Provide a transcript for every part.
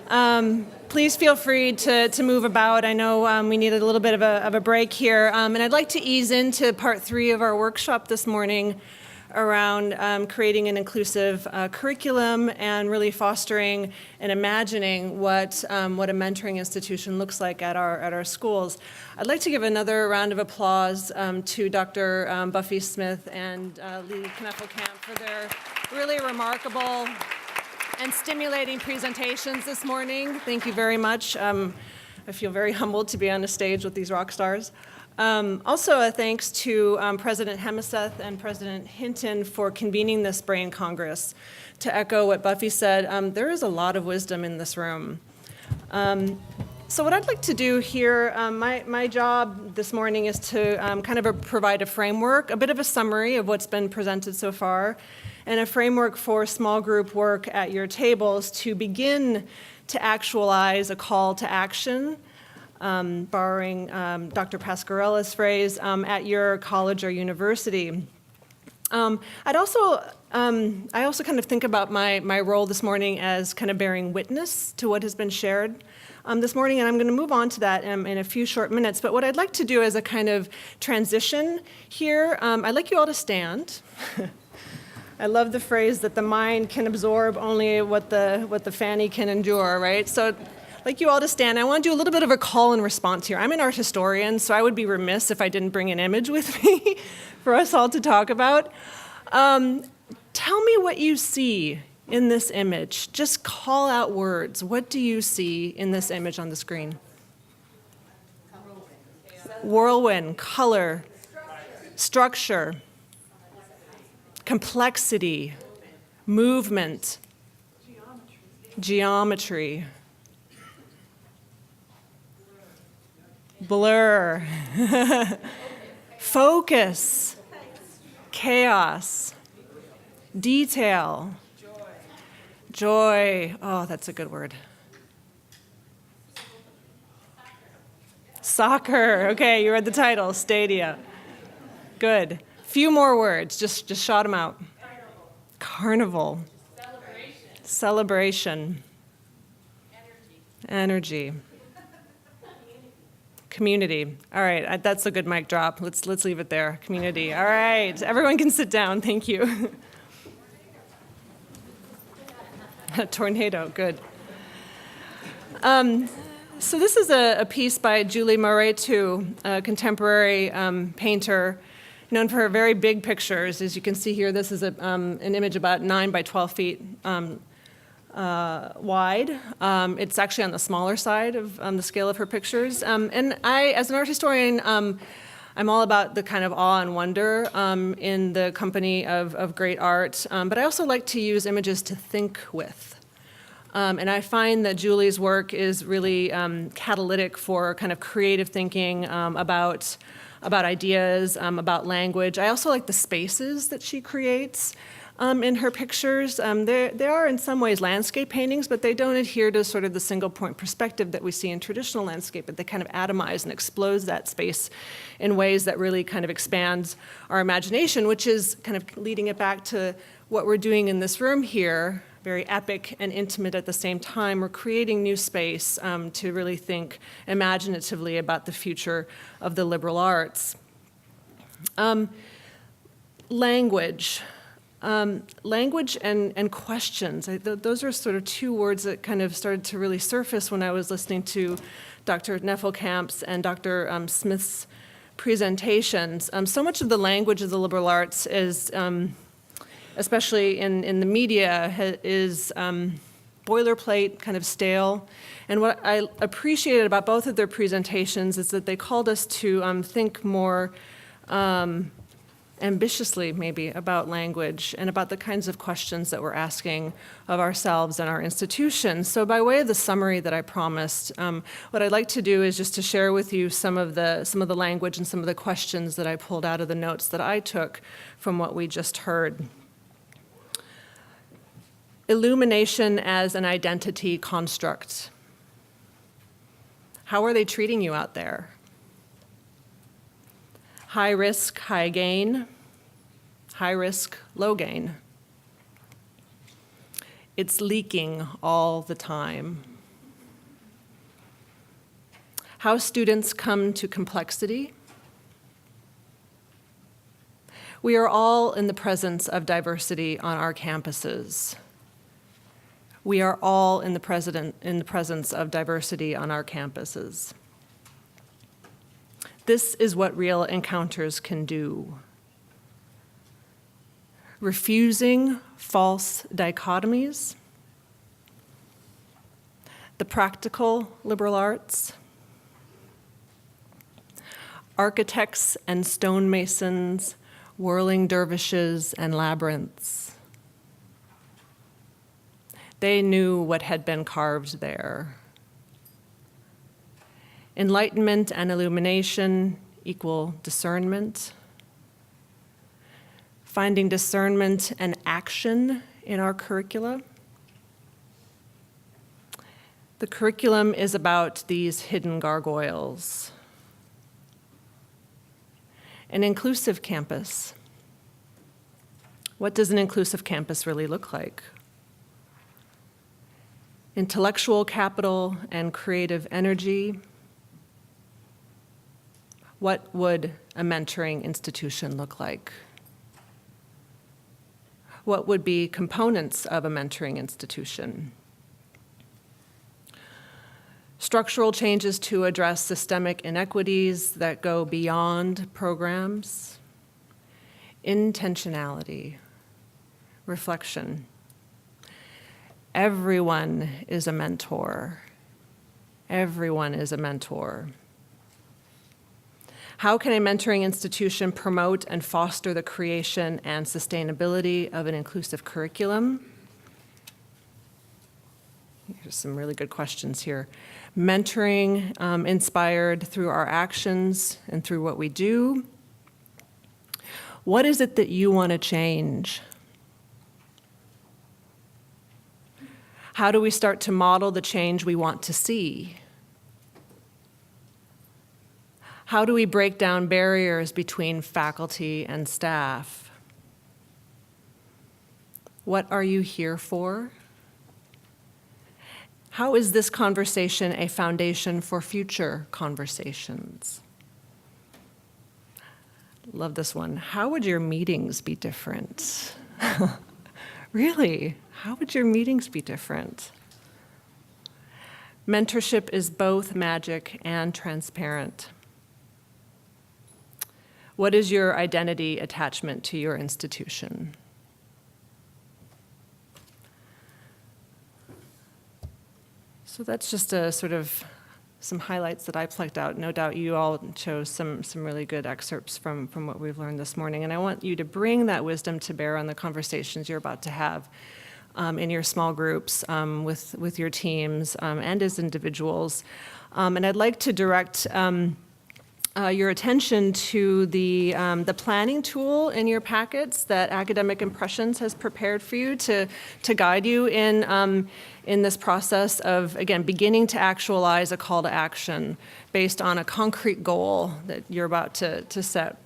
Please feel free to move about. I know we needed a little bit of a break here. And I'd like to ease into part 3 of our workshop this morning around creating an inclusive curriculum and really fostering and imagining what a mentoring institution looks like at our schools. I'd like to give another round of applause to Dr. Buffy Smith and Lee Kneffelkamp for their really remarkable and stimulating presentations this morning. Thank you very much. I feel very humbled to be on a stage with these rock stars. Also, a thanks to President Hemiseth and President Hinton for convening this Brain Congress. To echo what Buffy said, there is a lot of wisdom in this room. So what I'd like to do here, my job this morning is to kind of provide a framework, a bit of a summary of what's been presented so far, and a framework for small group work at your tables to begin to actualize a call to action, borrowing Dr. Pasquarella's phrase, at your college or university. I also kind of think about my role this morning as kind of bearing witness to what has been shared this morning, and I'm going to move on to that in a few short minutes. But what I'd like to do as a kind of transition here, I'd like you all to stand. I love the phrase that the mind can absorb only what the fanny can endure, right? So I'd like you all to stand. I want to do a little bit of a call and response here. I'm an art historian, so I would be remiss if I didn't bring an image with me for us all to talk about. Tell me what you see in this image. Just call out words. What do you see in this image on the screen? Whirlwind, color, structure, complexity, movement, geometry, blur, focus, chaos, detail, joy. Oh, that's a good word. Soccer. Okay, you read the title. Stadia. Good. Few more words. Just shout them out. Carnival. Celebration. Energy. Community. All right, that's a good mic drop. Let's leave it there. Community. All right, everyone can sit down. Thank you. Tornado. Good. So this is a piece by Julie Moretu, a contemporary painter, known for her very big pictures. As you can see here, this is an image about 9 by 12 feet wide. It's actually on the smaller side of the scale of her pictures. And I, as an art historian, I'm all about the kind of awe and wonder in the company of great art. But I also like to use images to think with. And I find that Julie's work is really catalytic for kind of creative thinking about ideas, about language. I also like the spaces that she creates in her pictures. They are in some ways landscape paintings, but they don't adhere to sort of the single point perspective that we see in traditional landscape, but they kind of atomize and explodes that space in ways that really kind of expands our imagination, which is kind of leading it back to what we're doing in this room here, very epic and intimate at the same time. We're creating new space to really think imaginatively about the future of the liberal arts. Language. Language and questions. Those are sort of two words that kind of started to really surface when I was listening to Dr. Kneffelkamp's and Dr. Smith's presentations. So much of the language of the liberal arts is, especially in the media, is boilerplate, kind of stale. And what I appreciated about both of their presentations is that they called us to think more ambitiously, maybe, about language and about the kinds of questions that we're asking of ourselves and our institutions. So by way of the summary that I promised, what I'd like to do is just to share with you some of the language and some of the questions that I pulled out of the notes that I took from what we just heard. Illumination as an identity construct. How are they treating you out there? High risk, high gain. High risk, low gain. It's leaking all the time. how students come to complexity. We are all in the presence of diversity on our campuses. We are all in the presence of diversity on our campuses. This is what real encounters can do. Refusing false dichotomies, the practical liberal arts, architects and stonemasons, whirling dervishes and labyrinths. They knew what had been carved there. Enlightenment and illumination equal discernment. Finding discernment and action in our curricula. The curriculum is about these hidden gargoyles. An inclusive campus. What does an inclusive campus really look like? Intellectual capital and creative energy. What would a mentoring institution look like? What would be components of a mentoring institution? Structural changes to address systemic inequities that go beyond programs. Intentionality, reflection. Everyone is a mentor. Everyone is a mentor. How can a mentoring institution promote and foster the creation and sustainability of an inclusive curriculum? Here's some really good questions here. Mentoring inspired through our actions and through what we do. What is it that you want to change? How do we start to model the change we want to see? How do we break down barriers between faculty and staff? What are you here for? How is this conversation a foundation for future conversations? Love this one. How would your meetings be different? Really? How would your meetings be different? Mentorship is both magic and transparent. What is your identity attachment to your institution? So that's just a sort of some highlights that I plucked out. No doubt you all chose some really good excerpts from what we've learned this morning. And I want you to bring that wisdom to bear on the conversations you're about to have in your small groups, with your teams, and as individuals. And I'd like to direct your attention to the planning tool in your packets that Academic Impressions has prepared for you to guide you in this process of, again, beginning to actualize a call to action based on a concrete goal that you're about to set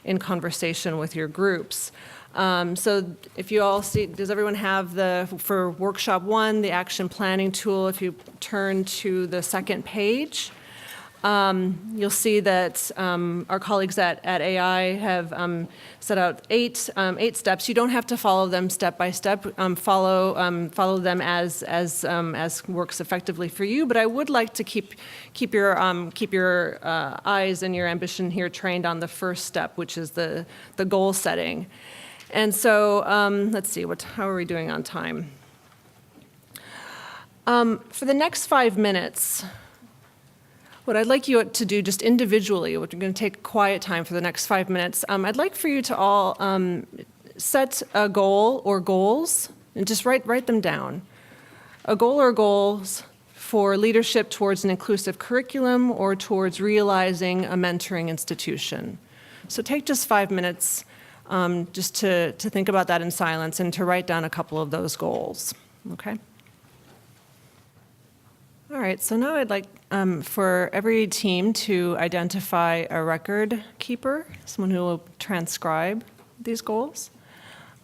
in conversation with your groups. So if you all see, does everyone have for workshop 1, the action planning tool? If you turn to the second page, you'll see that our colleagues at AI have set out eight steps. You don't have to follow them step by step. Follow them as works effectively for you. But I would like to keep your eyes and your ambition here trained on the first step, which is the goal setting. And so let's see, how are we doing on time? For the next 5 minutes, what I'd like you to do just individually, we're going to take quiet time for the next 5 minutes. I'd like for you to all set a goal or goals and just write them down. A goal or goals for leadership towards an inclusive curriculum or towards realizing a mentoring institution. So take just 5 minutes just to think about that in silence and to write down a couple of those goals, okay? All right, so now I'd like for every team to identify a record keeper, someone who will transcribe these goals.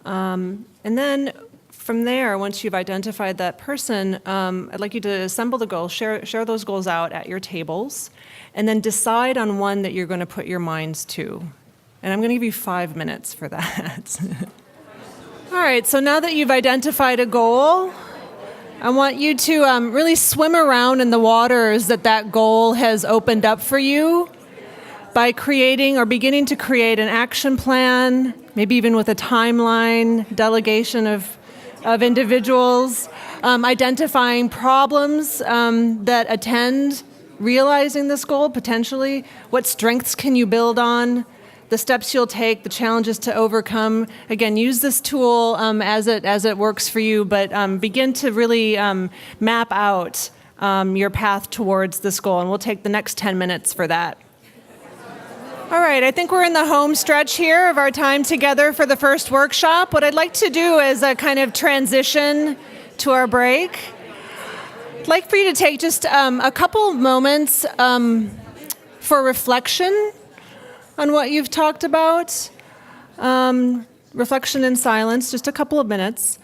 And then from there, once you've identified that person, I'd like you to assemble the goals, share those goals out at your tables, and then decide on one that you're going to put your minds to. And I'm going to give you 5 minutes for that. All right, so now that you've identified a goal, I want you to really swim around in the waters that goal has opened up for you by creating or beginning to create an action plan, maybe even with a timeline, delegation of individuals, identifying problems that attend realizing this goal potentially, what strengths can you build on, the steps you'll take, the challenges to overcome. Again, use this tool as it works for you, but begin to really map out your path towards this goal, and we'll take the next 10 minutes for that. All right, I think we're in the home stretch here of our time together for the first workshop. What I'd like to do is a kind of transition to our break. I'd like for you to take just a couple moments for reflection on what you've talked about. Reflection in silence, just a couple of minutes.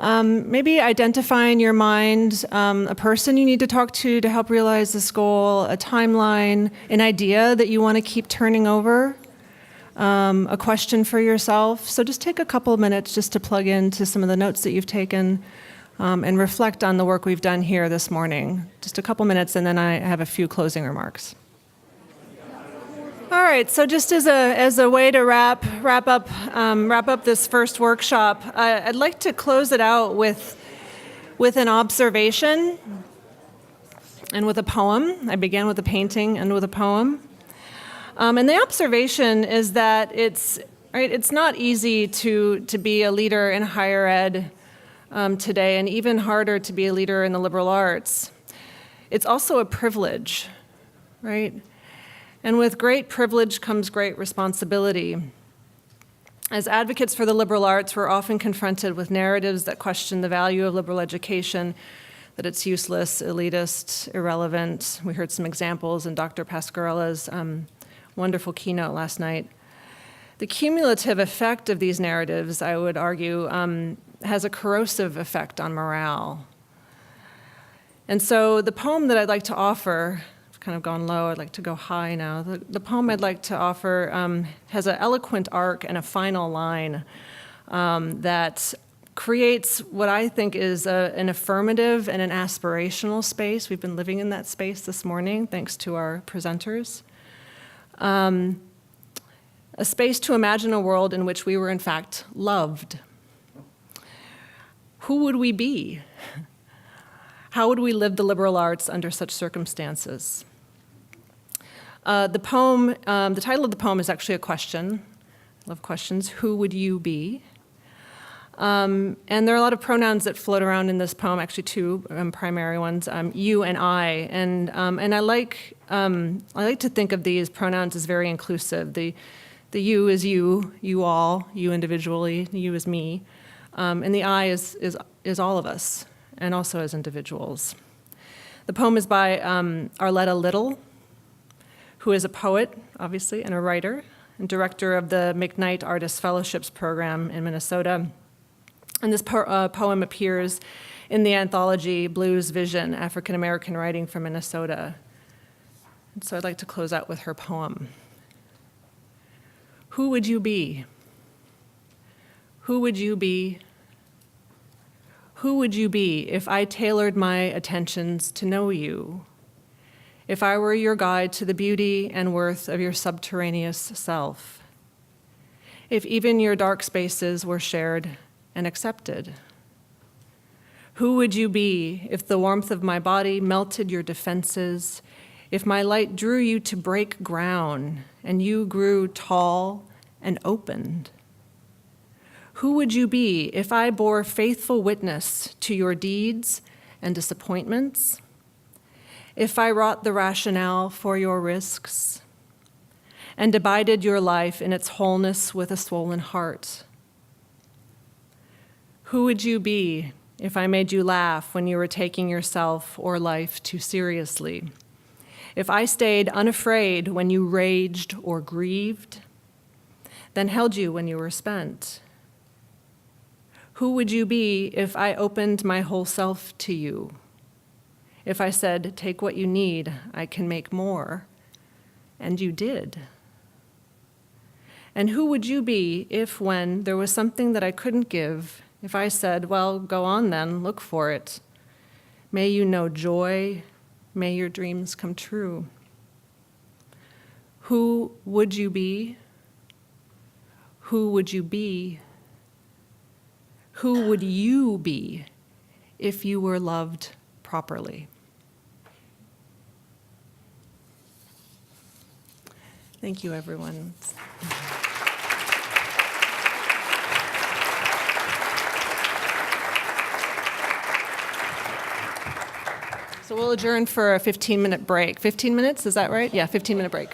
Maybe identify in your mind a person you need to talk to help realize this goal, a timeline, an idea that you want to keep turning over, a question for yourself. So just take a couple of minutes just to plug into some of the notes that you've taken and reflect on the work we've done here this morning. Just a couple minutes, and then I have a few closing remarks. All right, so just as a way to wrap up this first workshop, I'd like to close it out with an observation and with a poem. I began with a painting and with a poem. And the observation is that it's not easy to be a leader in higher ed today, and even harder to be a leader in the liberal arts. It's also a privilege, right? And with great privilege comes great responsibility. As advocates for the liberal arts, we're often confronted with narratives that question the value of liberal education, that it's useless, elitist, irrelevant. We heard some examples in Dr. Pascarella's wonderful keynote last night. The cumulative effect of these narratives, I would argue, has a corrosive effect on morale. And so the poem that I'd like to offer, kind of gone low, I'd like to go high now. The poem I'd like to offer has an eloquent arc and a final line that creates what I think is an affirmative and an aspirational space. We've been living in that space this morning, thanks to our presenters. A space to imagine a world in which we were in fact loved. Who would we be? How would we live the liberal arts under such circumstances? The title of the poem is actually a question. I love questions. Who would you be? And there are a lot of pronouns that float around in this poem, actually two primary ones, you and I. And I like to think of these pronouns as very inclusive. The you is you all, you individually, the you is me. And the I is all of us, and also as individuals. The poem is by Arletta Little, who is a poet, obviously, and a writer, and director of the McKnight Artist Fellowships Program in Minnesota. And this poem appears in the anthology Blues Vision, African American Writing from Minnesota. And so I'd like to close out with her poem. Who would you be? Who would you be? Who would you be if I tailored my attentions to know you? If I were your guide to the beauty and worth of your subterraneous self? If even your dark spaces were shared and accepted? Who would you be if the warmth of my body melted your defenses, if my light drew you to break ground and you grew tall and opened? Who would you be if I bore faithful witness to your deeds and disappointments? If I wrought the rationale for your risks and abided your life in its wholeness with a swollen heart? Who would you be if I made you laugh when you were taking yourself or life too seriously? If I stayed unafraid when you raged or grieved, then held you when you were spent? Who would you be if I opened my whole self to you? If I said, take what you need, I can make more, and you did? And who would you be if, when there was something that I couldn't give, if I said, well, go on then, look for it. May you know joy, may your dreams come true. Who would you be? Who would you be? Who would you be if you were loved properly? Thank you, everyone. So we'll adjourn for a 15-minute break. 15 minutes, is that right? Yeah, 15-minute break.